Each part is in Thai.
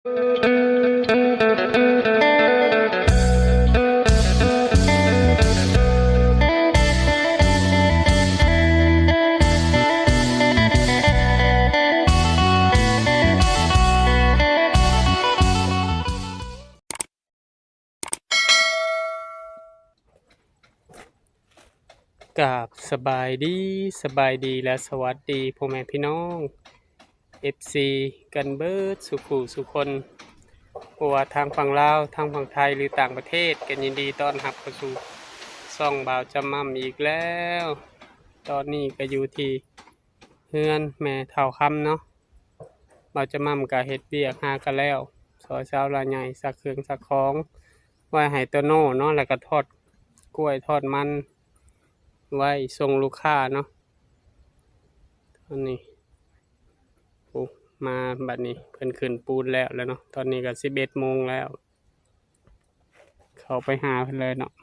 กับสบายดีและสวัสดีพ่อแม่พี่น้อง FC กันเบิดสุขุสุคนบ่ว่าทางฝั่งลาวทางฝั่งไทยหรือต่างประเทศกันยินดีต้อนรับเข้าสู่ช่องบ่าวจำม่ำอีกแล้ว ตอนนี้ก็อยู่ที่เฮือนแม่เฒ่าคำเนาะบ่าวจำม่ำก็เฮ็ดเวียกหากันแล้วซอยสาวลาใหญ่ซักเครื่องซักของไว้ให้โตโน่เนาะแล้วก็ทอดกล้วยทอดมันไว้ส่งลูกค้าเนาะตอนนี้โอ้มาบัดนี้เพิ่นขึ้นปูนแล้วเนาะตอนนี้ก็11 โมงแล้ว เข้าไปหาเพิ่นเลยเนาะ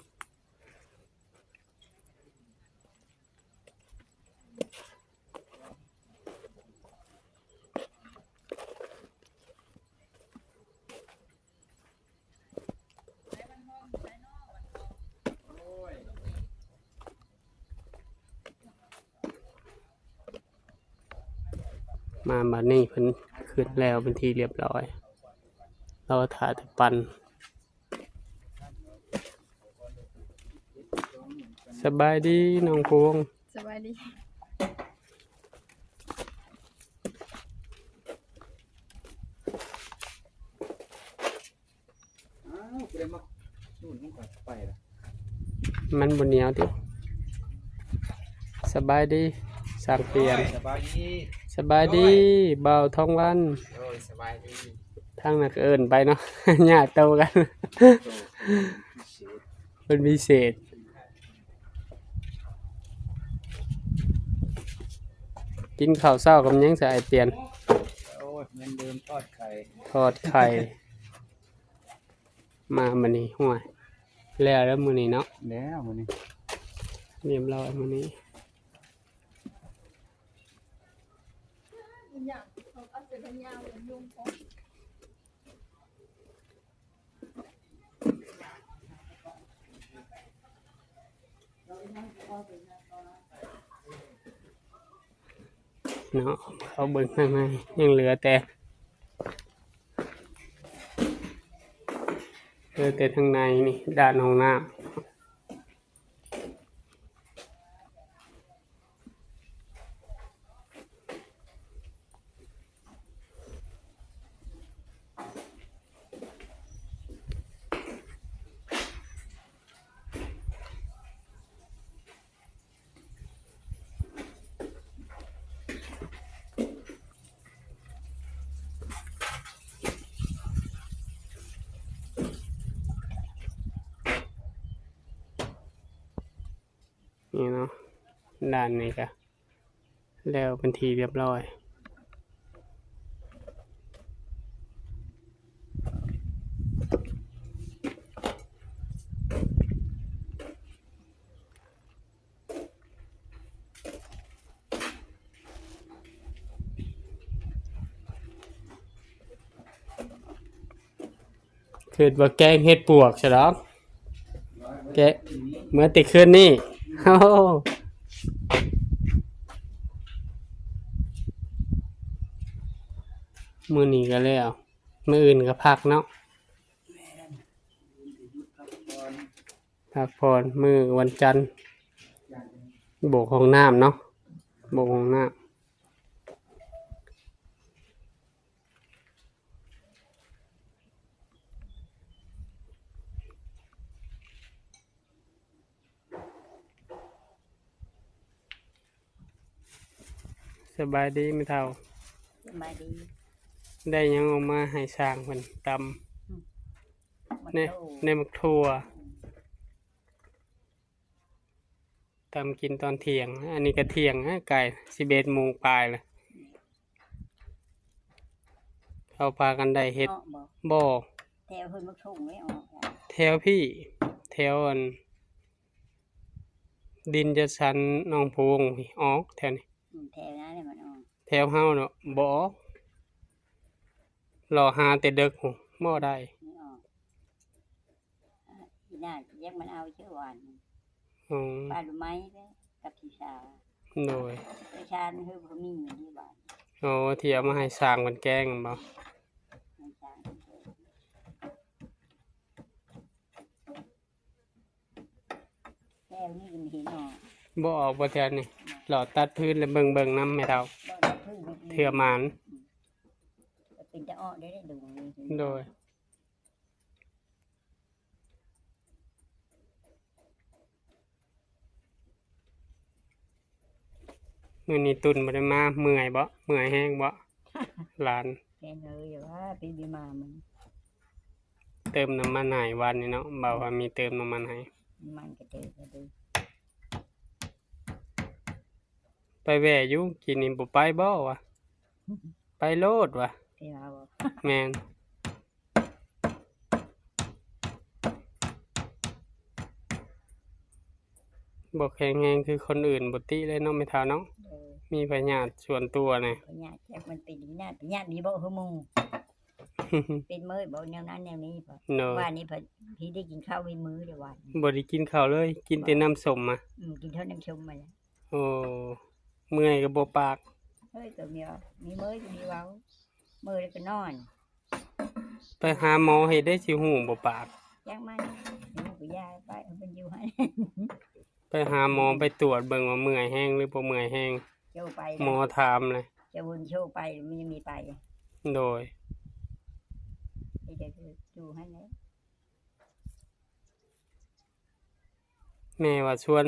มาบัดนี้เพิ่นขึ้นแล้วเป็นที่เรียบร้อยเราถ่ายแต่ปันสบายดีน้องพวงสบายดีเรียนมานู่นมันก่อนไปละ มันบ่เหนียวติสบายดีสร้างเปลี่ยน สบายดี สบายดีเบาทองวัน โอ้ยสบายดี ทางนักเอิ้นไปเนาะ ญาติโตกัน เป็นพิเศษกินข้าวเช้ากับหยังสายเปลี่ยน โอ้ยเงินเดิมทอดไข่ ทอดไข่มามื้อนี้ห่วยแล้วมื้อนี้เนาะ แล้วมันนี่ เรียบร้อยมื้อนี้เนาะเขาเบิ่งข้างในยังเหลือแต่ทางในนี่ด้านห้องน้ำนี่เนาะด้านนี้ก็แล้วเป็นทีเรียบร้อยคือว่าแกงเฮ็ดปวกใช่หรอแกะเมื่อติดคืนนี่ โอ้มื้อนี้ก็แล้วมื้ออื่นก็พักเนาะพักผ่อนมื้อวันจันทร์โบกห้องน้ำเนาะโบกห้องน้ำสบายดีไหมเท่า สบายดี ได้หยังออกมาให้สร้างเพิ่นตำ มัน ใน โต ในมักทั่วตำกินตอนเที่ยง อันนี้ก็เที่ยงไก่11 โมงปลายแล้วเขาพากันได้เฮ็ด เนาะบ่ บ่ แถวเพิ่นมักส่งไว้ออกอะ แถวพี่แถวอันดินจะสันหนองพวงพี่ออกแถวนี้ แถวนั้นเนี่ยมันออก แถวเฮาเนาะบ่ออก รอหาแต่เด็กหูบ่ได้ ไม่ออกทีหน้าแยกมันเอาเชื่อหวาน อืม ปลาดูไม้เด้อกับทีชา โดย ทีชานี่คือเขามีอยู่ที่บ้าน โอ้ที่เอามาให้สร้างมันแกล้งบ่ ทีชาแก้วนี่ก็มีเห็นออก บ่ออกบ่แท้นี่หลอดตัดพื้นแล้วเบิ่งๆนำแม่เฒ่า บ่ได้พึ่งไม่กิน เทื่อหมาน เป็นจะอ้อได้ดูนี่ โดยมื้อนี้ตุนบ่ได้มาเมื่อยบ่เมื่อยแฮงบ่หลาน แค่เลยอย่าว่าปีบีมามัน เติมน้ำมันให้วันนี้เนาะเบาว่ามีเติมน้ำมันให้ มันก็เจอก็ดู ไปแว่อยู่กินนี่บ่ไปบ่วะไปโลดวะ ที่เราบอก แม่นบ่แข็งแรงคือคนอื่นบ่ติเลยเนาะแม่เฒ่าเนาะ มีพยาธิส่วนตัวนี่ พญาแจ็คมันเป็นญาติดีบ่คือหมู่เป็นมื้อบ่แนวนั้นแนวนี้บ่ เนาะ ว่านี่พี่ได้กินข้าวมีมื้อเดียววัน บ่ได้กินข้าวเลย กินแต่น้ำส้มมา กินเท่าน้ำชมมาแล้ว โอ้เมื่อยก็บ่ปาก เฮ้ยตัวเมียมีมื้อก็มีเว้ามื้อแล้วก็นอน ไปหาหมอเฮ็ดได้สิฮู้บ่ปาก จักมันอยู่กับยายไปเอามันอยู่ให้ ไปหาหมอไปตรวจเบิ่งว่าเมื่อยแฮงหรือบ่เมื่อยแฮง โชว์ไป หมอถามเลย จะวนโชว์ไปมันยังมีไป โดย เดี๋ยวดูให้แล้ว แม่ว่าชวน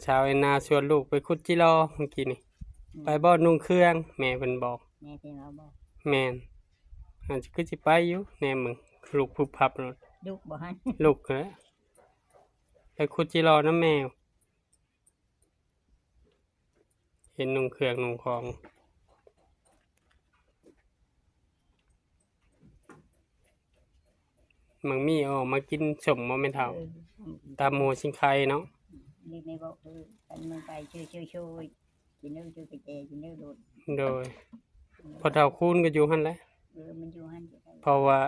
เช้าไอ้นาชวนลูกไปขุดจิรอเมื่อกี้นี่ไปบ่นุ่งเครื่อง แม่เพิ่นบอก แม่ที่เราบอก แม่นอาจจะคือสิไปอยู่แน่มึงลูกพุบพับรถ ลูกบ่ให้ ลูกเหรอไปขุดจิรอน้ำแมวเห็นนุ่งเครื่องนุ่งของมังมีออกมากินสมบ่แม่นเฒ่าตามหมูสิงไข่เนาะ นี่ไม่บอกคือกันมันไปช่วยกินเนื้อช่วยไปเจกินเนื้อโดด โดยพอเฒ่าคูณก็อยู่หั่นแหละ มันอยู่หันจะได้ เพราะว่า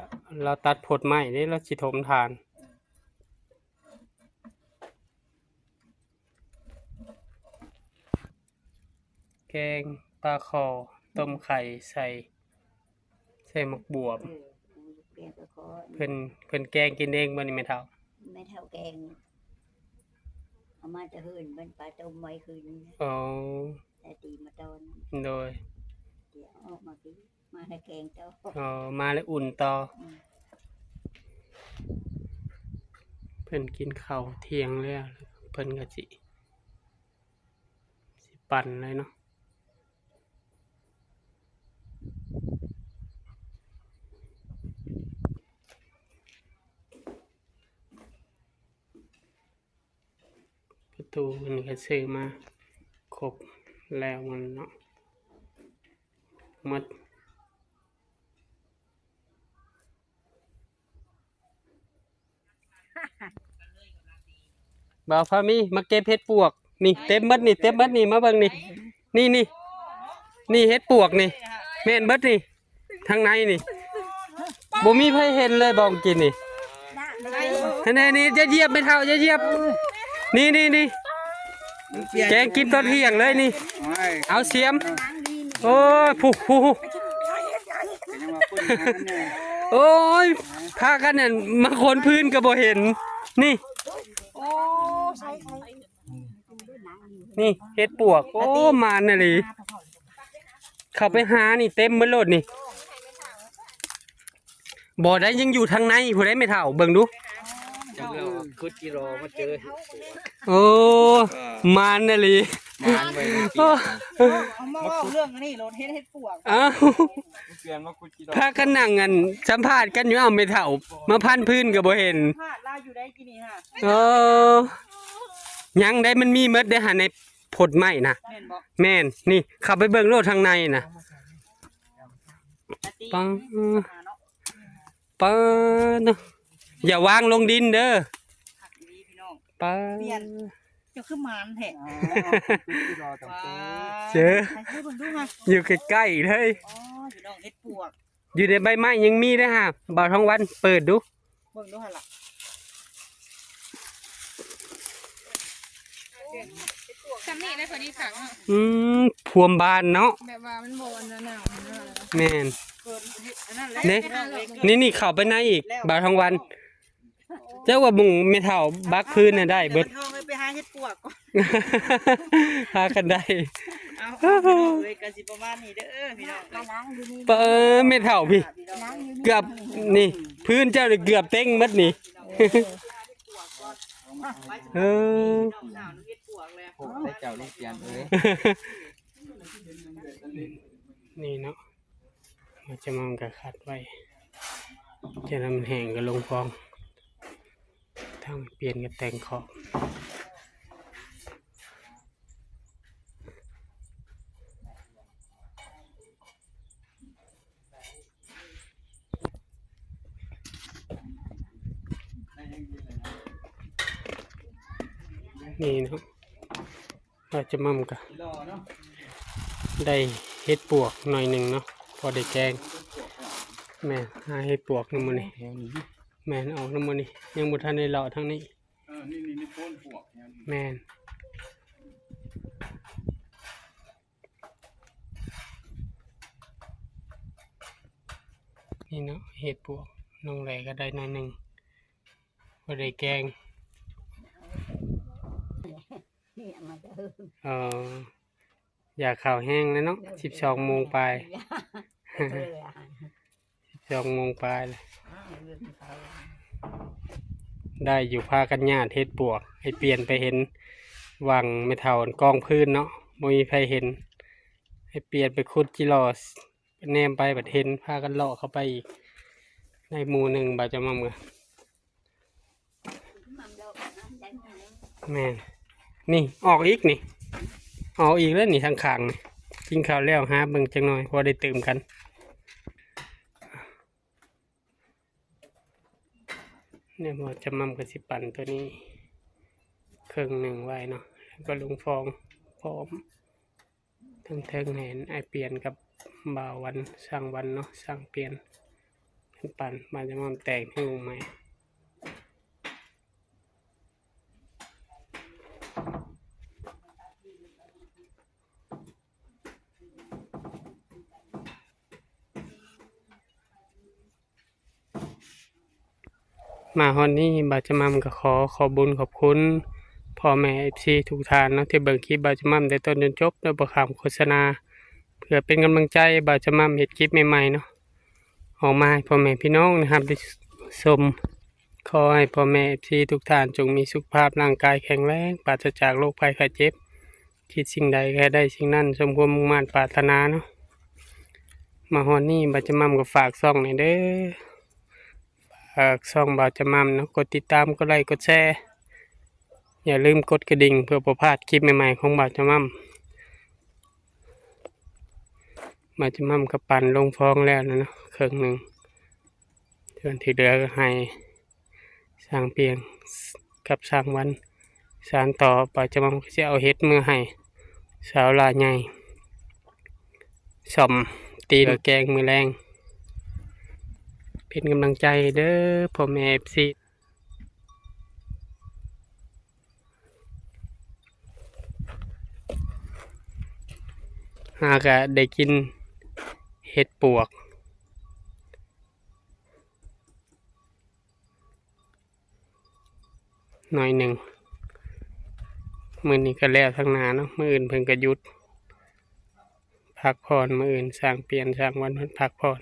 เราตัดผลไม้นี่เราสิถมทาน แกงปลาคอต้มไข่ใส่หมกบวบ เปลี่ยนก็ขอ เพิ่นแกงกินเองบ่นี่แม่เฒ่า ไม่เท่าแกงเอามาจะหื่นเป็นปลาต้มไว้คืน อ๋อ แต่ตีมาตอน โดย เดี๋ยวออกมากินมาให้แกงเจ้า อ๋อมาแล้วอุ่นต่อเพิ่นกินข้าวเที่ยงแล้วเพิ่นก็สิปั่นเลยเนาะประตูมันก็ซื้อมาครบแล้วมันเนาะหมดบ่าวพามีมาเก็บเห็ดปวกนี่เต็มเบิดนี่เต็มเบิดนี่มาเบิ่งนี่นี่เห็ดปวกนี่แม่นเบิดนี่ทางในนี่บ่มีไผเห็นเลยบอกกินนี่นี่จะเหยียบไม่เท่าจะเหยียบนี่แกงกินตอนเที่ยงเลยนี่เอาเสียมโอ้ยผู้ โอ้ยพากันเนี่ยมาคนพื้นก็บ่เห็นนี่นี่เฮ็ดปวกโอ้มาน่ะลิเข้าไปหานี่เต็มหมดโลดนี่บ่ได้ยังอยู่ทางในผู้ใดไม่เท่าเบิ่งดู จังเราคุดกิโลมาเจอ โอ้มาน่ะลิ งานไป เอามาเล่าเรื่องอันนี้รถเฮ็ดปวก อ้าว เปลี่ยนมาคุดกิโล พากันนั่งกันสัมภาษณ์กันอยู่เอาไม่เท่ามาพันพื้นก็บ่เห็น พลาดลาอยู่ได้กี่นี่ฮะ เออยังได้มันมีเมดได้หาในผลไม้นะ เห็นบอก แม่นนี่เข้าไปเบิ่งโลดทางในนะ นาที ปัง เนาะ ปังเนาะอย่าวางลงดินเด้อ ผักดีพี่น้อง ปัง เจ้าคือหมานแท้ คุดกิโลต่าง ว้า เจอ เจอ ใครช่วยเบิ่งดูมา อยู่ใกล้ๆเลย อ๋อพี่น้องเฮ็ดปวก อยู่ในใบไม้ยังมีเด้อฮะบ่าวทองวันเปิดดู เบิ่งดูหั่นล่ะ จำนี่ได้พอดีขังอ่ะ พวมบานเนาะ แบบว่ามันโบนหนาว แม่น เพิ่นเฮ็ดอันนั้นแหละ เด้นี่เข้าไปในอีกบ่าวทองวัน เจ้าว่าหมู่ไม่เท่าบักพื้นน่ะได้เบิด ทองไปหาเฮ็ดปวกก่อน พากันได้ เอาเลยก็สิประมาณนี้เด้อพี่น้อง มาล้างอยู่นี่ เปิดไม่เท่าพี่ ล้างอยู่นี่ เกือบนี่ พื้นเจ้านี่เกือบเต็งหมดนี่ เออ ผมได้เจ้าลูกเปลี่ยนเอ้ย นี่เนาะมันจะมันกระคัดไว้จะนำแห้งกับลงฟองทั้งเปลี่ยนกับแต่งขอบนี่เนาะเราจะมั่มกันได้เฮ็ดปวกหน่อยหนึ่งเนาะพอได้แกงแม่นหาเฮ็ดปวกน้ำมันนี่แม่นเอาน้ำมันนี่ยังบุทันได้เลาะทั้งนี้นี่โคนปวกแม่นนี่เนาะเฮ็ดปวกน้องแหลก็ได้หน่อยหนึ่งพอได้แกง นี่เอามาเด้อ อยากข่าวแห้งแล้วเนาะ12 โมงไป 12 โมงไปเลย ได้อยู่พากันญาติเฮ็ดปวก ให้เปลี่ยนไปเห็นวังไม่เท่ากองพื้นเนาะบ่มีใครเห็น ให้เปลี่ยนไปขุดจิรอสแนมไปบัดเห็นพากันเลาะเข้าไปอีก ในหมู่หนึ่งบาจะมั่มกันแม่นนี่ออกอีกนี่ออกอีกแล้วนี่ทางข้างนี่กินข้าวแล้วหาเบิ่งจังหน่อยพอได้ตื่มกันเนี่ยหมดจะมั่มกับสิปั่นตัวนี้ครึ่งหนึ่งไว้เนาะแล้วก็ลงฟองพร้อมทั้งเทิงเห็นไอเปลี่ยนกับบ่าววันสร้างวันเนาะสร้างเปลี่ยนปั่นมาจะมั่มแต่งให้ลงไหมมาฮอนนี่บาจะมัมก็ขอบุญขอบคุณพ่อแม่FCทุกท่านเนาะที่เบิ่งคลิปบาจะมัมได้ต้นจนจบโดยบ่ข้ามโฆษณาเพื่อเป็นกำลังใจบาจะมัมเฮ็ดคลิปใหม่ๆเนาะออกมาให้พ่อแม่พี่น้องนะครับได้ชมขอให้พ่อแม่ FC ทุกท่านจงมีสุขภาพร่างกายแข็งแรงปราศจากโรคภัยไข้เจ็บคิดสิ่งใดก็ได้สิ่งนั้นสมความมุ่งมั่นปรารถนาเนาะมาฮอนนี่บาจะมัมก็ฝากซ่องหน่อยเด้อช่องบ่าวจะมั่มเนาะกดติดตามกดไลค์กดแชร์อย่าลืมกดกระดิ่งเพื่อบ่พลาดคลิปใหม่ๆของบ่าวจะมั่มบ่าวจะมั่มก็ปั่นลงฟองแล้วนะเนาะครึ่งหนึ่งส่วนที่เหลือก็ให้สร้างเพียงกับสร้างวันสานต่อบ่าวจะมั่มก็จะเอาเฮ็ดมือให้สาวลาใหญ่ส่อมตีนแกงมือแรงเป็นกำลังใจเด้อพ่อแม่ FC หากได้กินเห็ดปวกหน่อยหนึ่งมื้อนี้ก็แล้วทั้งนาเนาะมื้ออื่นเพิ่นก็หยุดพักผ่อนมื้ออื่นสร้างเปลี่ยนสร้างวันเพิ่นพักผ่อน